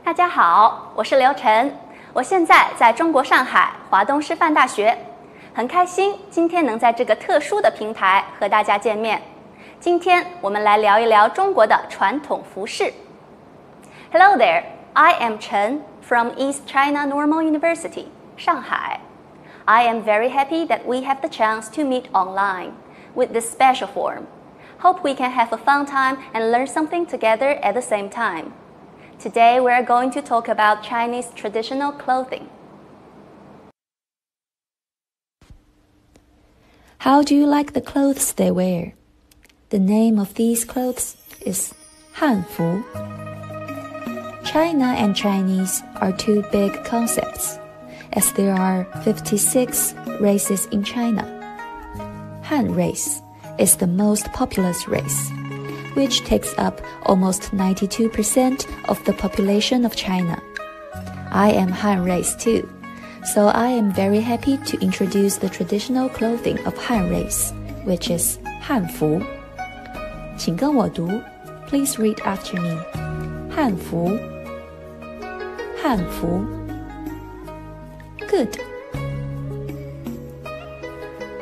大家好，我是刘晨，我现在在中国上海华东师范大学，很开心今天能在这个特殊的平台和大家见面。今天我们来聊一聊中国的传统服饰。Hello there, I am Chen from East China Normal University, Shanghai. I am very happy that we have the chance to meet online with this special forum. Hope we can have a fun time and learn something together at the same time. Today we are going to talk about Chinese traditional clothing. How do you like the clothes they wear? The name of these clothes is Hanfu. China and Chinese are two big concepts, as there are 56 races in China. Han race is the most populous race, which takes up almost 92% of the population of China. I am Han race too, so I am very happy to introduce the traditional clothing of Han race, which is Hanfu. 请跟我读 Please read after me. Hanfu. Hanfu. Good.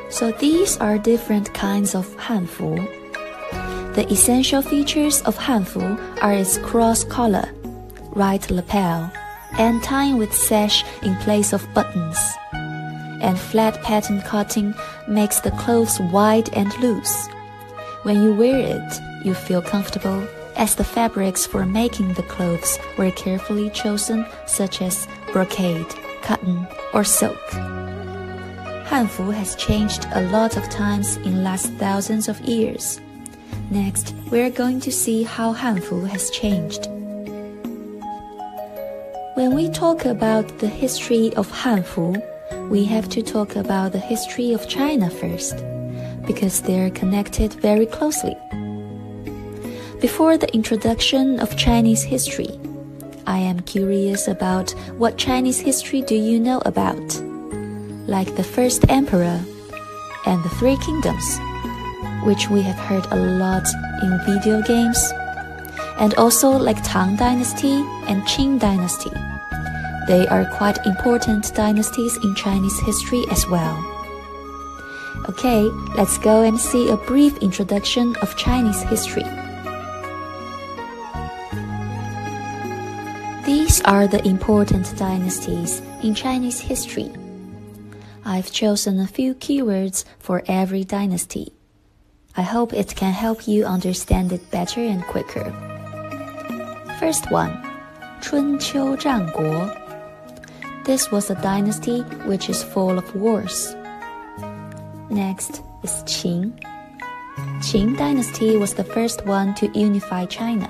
So these are different kinds of Hanfu. The essential features of Hanfu are its cross collar, right lapel, and tying with sash in place of buttons. And flat pattern cutting makes the clothes wide and loose. When you wear it, you feel comfortable, as the fabrics for making the clothes were carefully chosen, such as brocade, cotton, or silk. Hanfu has changed a lot of times in last thousands of years. Next, we're going to see how Hanfu has changed. When we talk about the history of Hanfu, we have to talk about the history of China first, because they're connected very closely. Before the introduction of Chinese history, I am curious about what Chinese history do you know about? Like the first emperor and the three kingdoms, which we have heard a lot in video games, and also like Tang Dynasty and Qing Dynasty. They are quite important dynasties in Chinese history as well. Okay, let's go and see a brief introduction of Chinese history. These are the important dynasties in Chinese history. I've chosen a few keywords for every dynasty. I hope it can help you understand it better and quicker. First one, 春秋战国. This was a dynasty which is full of wars. Next is Qing. Qing dynasty was the first one to unify China.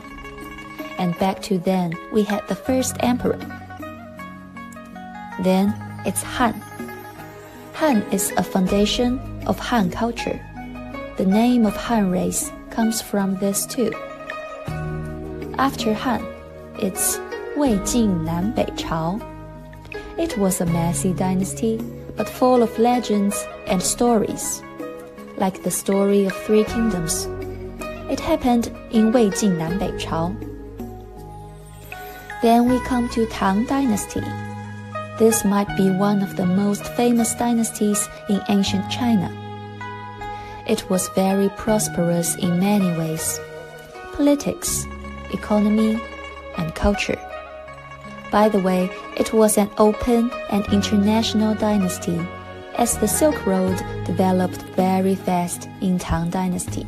And back to then, we had the first emperor. Then it's Han. Han is a foundation of Han culture. The name of Han race comes from this too. After Han, it's 魏晋南北朝. It was a messy dynasty, but full of legends and stories, like the story of three kingdoms. It happened in 魏晋南北朝. Then we come to Tang Dynasty. This might be one of the most famous dynasties in ancient China. It was very prosperous in many ways: politics, economy, and culture. By the way, it was an open and international dynasty, as the Silk Road developed very fast in Tang Dynasty.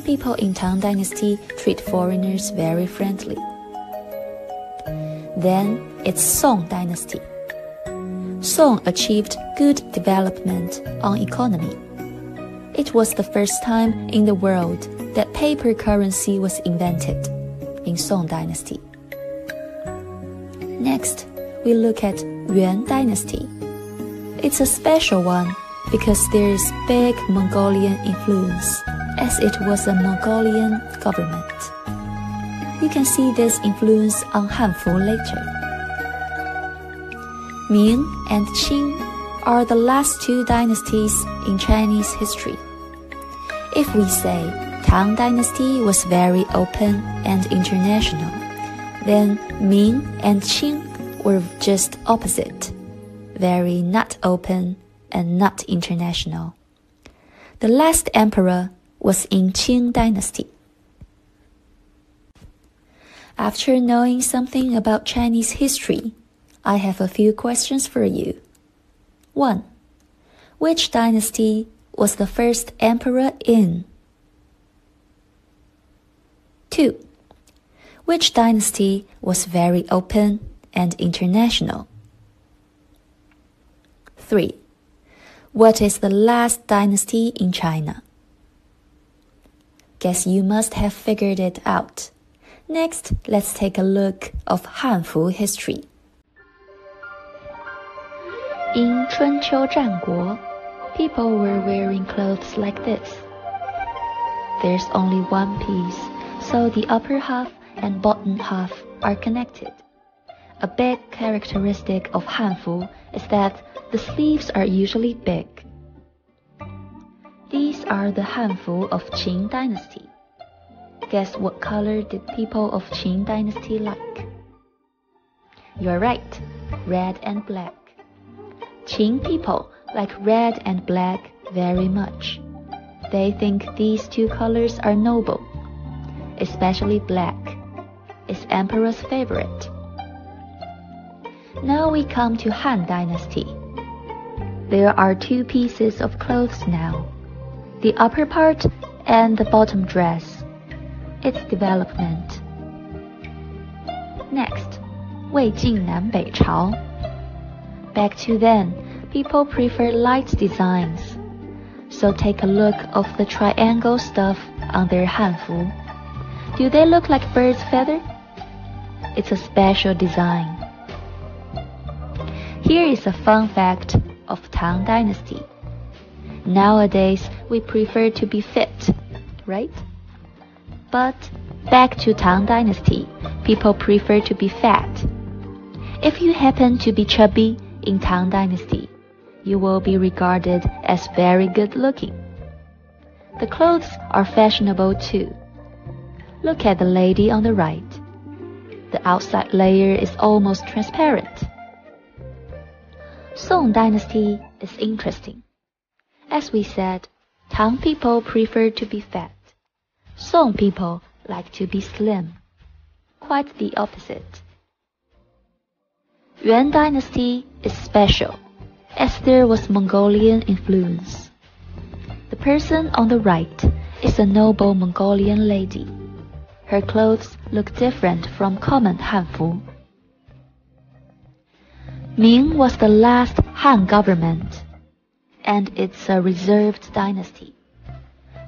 People in Tang Dynasty treat foreigners very friendly. Then it's Song Dynasty. Song achieved good development on economy. It was the first time in the world that paper currency was invented, in Song Dynasty. Next, we look at Yuan Dynasty. It's a special one because there is big Mongolian influence, as it was a Mongolian government. You can see this influence on Hanfu later. Ming and Qing are the last two dynasties in Chinese history. If we say Tang Dynasty was very open and international, Then Ming and Qing were just opposite, very not open and not international. The last emperor was in Qing dynasty. After knowing something about Chinese history, I have a few questions for you. 1. Which dynasty was the first emperor in? 2. Which dynasty was very open and international? 3. What is the last dynasty in China? Guess you must have figured it out. Next, let's take a look of Hanfu history. In 春秋战国, people were wearing clothes like this. There's only one piece, so the upper half and bottom half are connected. A big characteristic of Hanfu is that the sleeves are usually big. These are the Hanfu of Qing dynasty. Guess what color did people of Qing dynasty like? You're right, red and black. Qing people like red and black very much. They think these two colors are noble, especially black. It's emperor's favorite. Now we come to Han dynasty. There are two pieces of clothes now, the upper part and the bottom dress. Its development. Next, 魏晋南北朝. Back to then, people prefer light designs. So take a look of the triangle stuff on their Hanfu. Do they look like bird's feather? It's a special design. Here is a fun fact of Tang dynasty. Nowadays, we prefer to be fit, right? But back to Tang dynasty, people prefer to be fat. If you happen to be chubby in Tang dynasty, you will be regarded as very good looking. The clothes are fashionable too. Look at the lady on the right. The outside layer is almost transparent. Song dynasty is interesting. As we said, Tang people prefer to be fat. Song people like to be slim. Quite the opposite. Yuan dynasty is special, as there was Mongolian influence. The person on the right is a noble Mongolian lady. Her clothes look different from common Hanfu. Ming was the last Han government, and it's a reserved dynasty.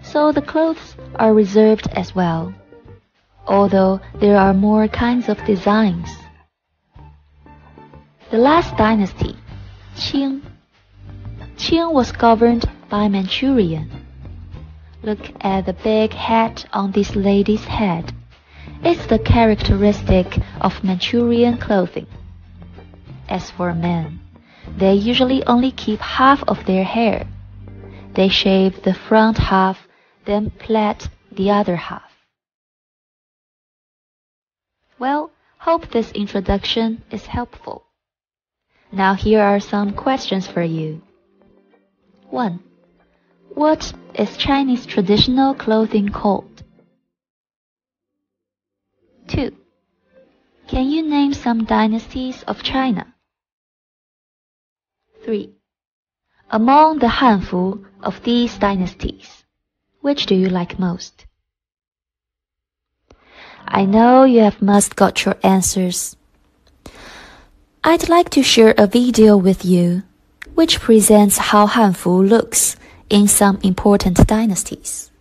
So the clothes are reserved as well, although there are more kinds of designs. The last dynasty, Qing. Qing was governed by Manchurian. Look at the big hat on this lady's head. It's the characteristic of Manchurian clothing. As for men, they usually only keep half of their hair. They shave the front half, then plait the other half. Well, hope this introduction is helpful. Now here are some questions for you. 1. What is Chinese traditional clothing called? 2. Can you name some dynasties of China? 3. Among the Hanfu of these dynasties, which do you like most? I know you have must got your answers. I'd like to share a video with you, which presents how Hanfu looks in some important dynasties.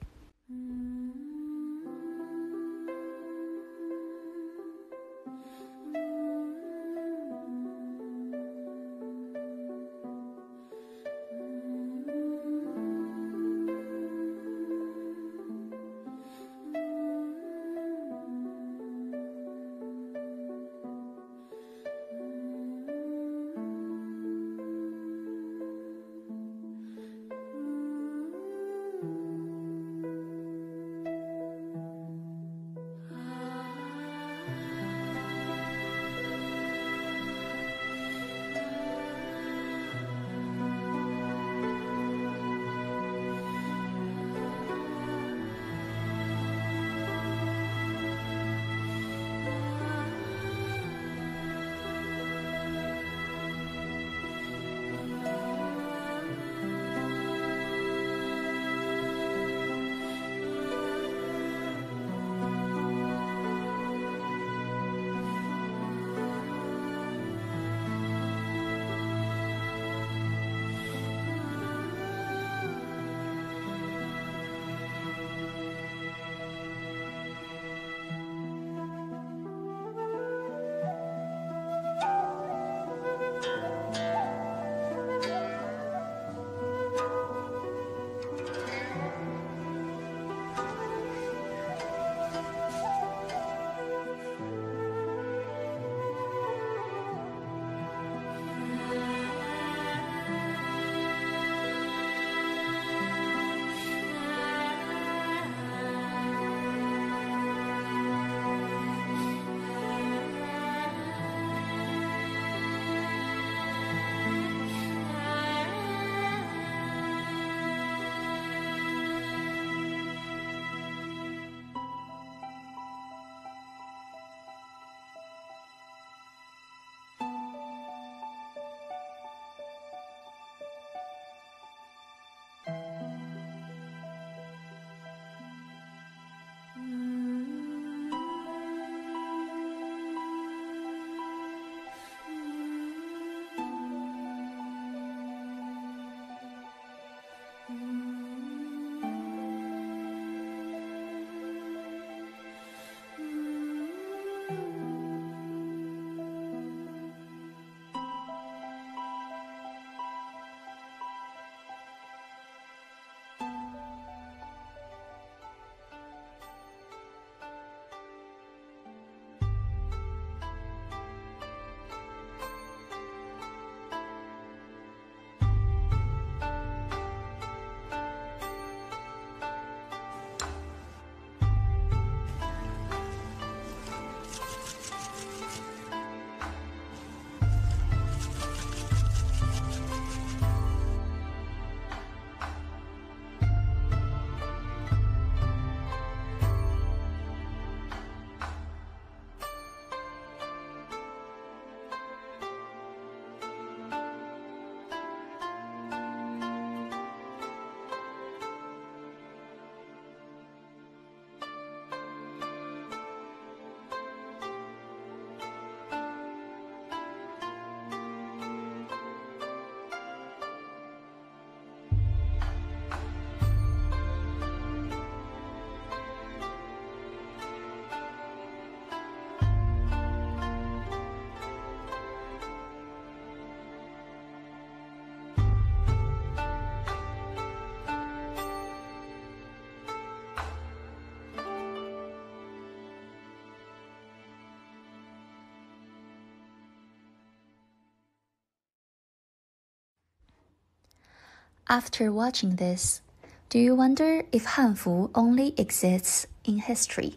After watching this, do you wonder if Hanfu only exists in history?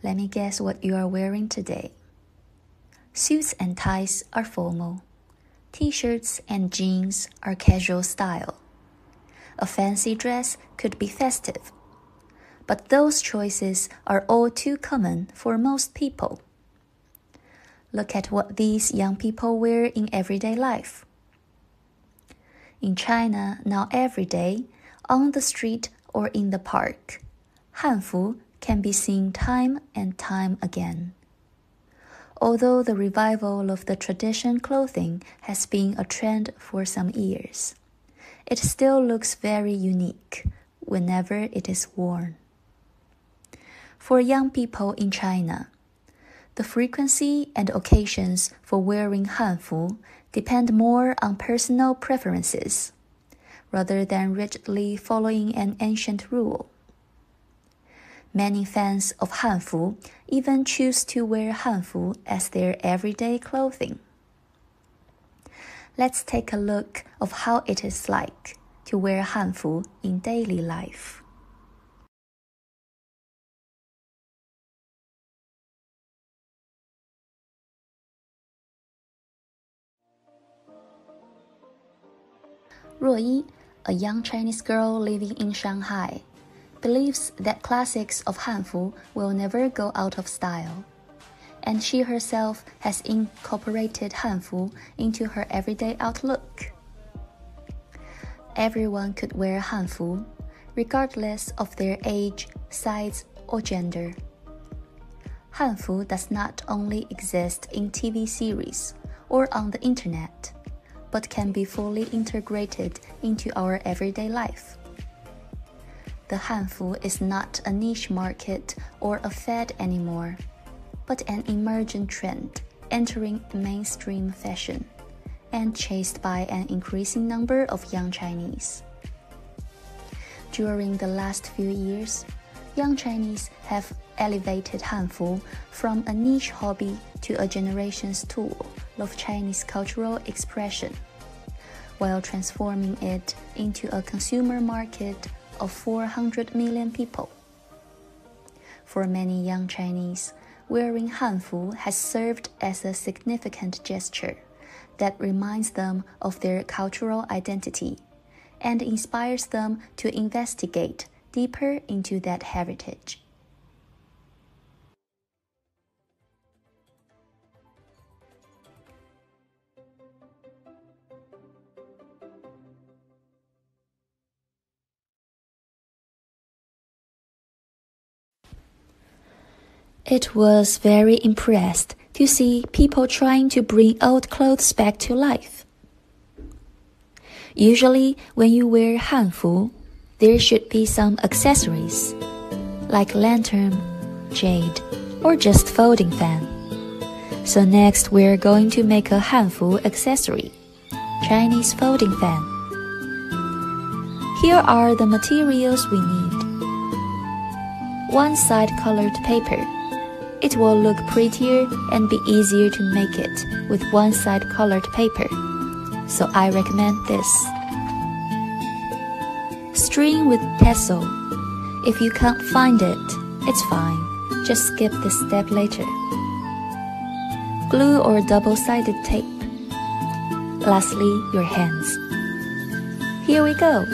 Let me guess what you are wearing today. Suits and ties are formal. T-shirts and jeans are casual style. A fancy dress could be festive. But those choices are all too common for most people. Look at what these young people wear in everyday life. In China, now every day, on the street or in the park, Hanfu can be seen time and time again. Although the revival of the tradition clothing has been a trend for some years, it still looks very unique whenever it is worn. For young people in China, the frequency and occasions for wearing Hanfu depend more on personal preferences, rather than rigidly following an ancient rule. Many fans of Hanfu even choose to wear Hanfu as their everyday clothing. Let's take a look of how it is like to wear Hanfu in daily life. Ruoyi, a young Chinese girl living in Shanghai, believes that classics of Hanfu will never go out of style, and she herself has incorporated Hanfu into her everyday outlook. Everyone could wear Hanfu, regardless of their age, size, or gender. Hanfu does not only exist in TV series or on the internet, but can be fully integrated into our everyday life. The Hanfu is not a niche market or a fad anymore, but an emergent trend entering mainstream fashion and chased by an increasing number of young Chinese. During the last few years, young Chinese have elevated Hanfu from a niche hobby to a generation's tool of Chinese cultural expression, while transforming it into a consumer market of 400 million people. For many young Chinese, wearing Hanfu has served as a significant gesture that reminds them of their cultural identity and inspires them to investigate deeper into that heritage. It was very impressed to see people trying to bring old clothes back to life. Usually, when you wear Hanfu, there should be some accessories, like lantern, jade, or just folding fan. So next we're going to make a Hanfu accessory, Chinese folding fan. Here are the materials we need. One side colored paper. It will look prettier and be easier to make it with one side colored paper, so I recommend this. String with tassel. If you can't find it, it's fine, just skip this step later. Glue or double-sided tape. Lastly, your hands. Here we go!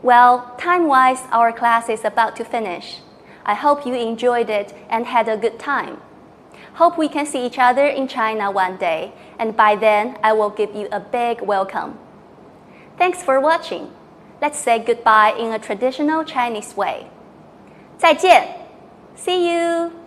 Well, time-wise, our class is about to finish. I hope you enjoyed it and had a good time. Hope we can see each other in China one day, and by then, I will give you a big welcome. Thanks for watching. Let's say goodbye in a traditional Chinese way. 再见. See you.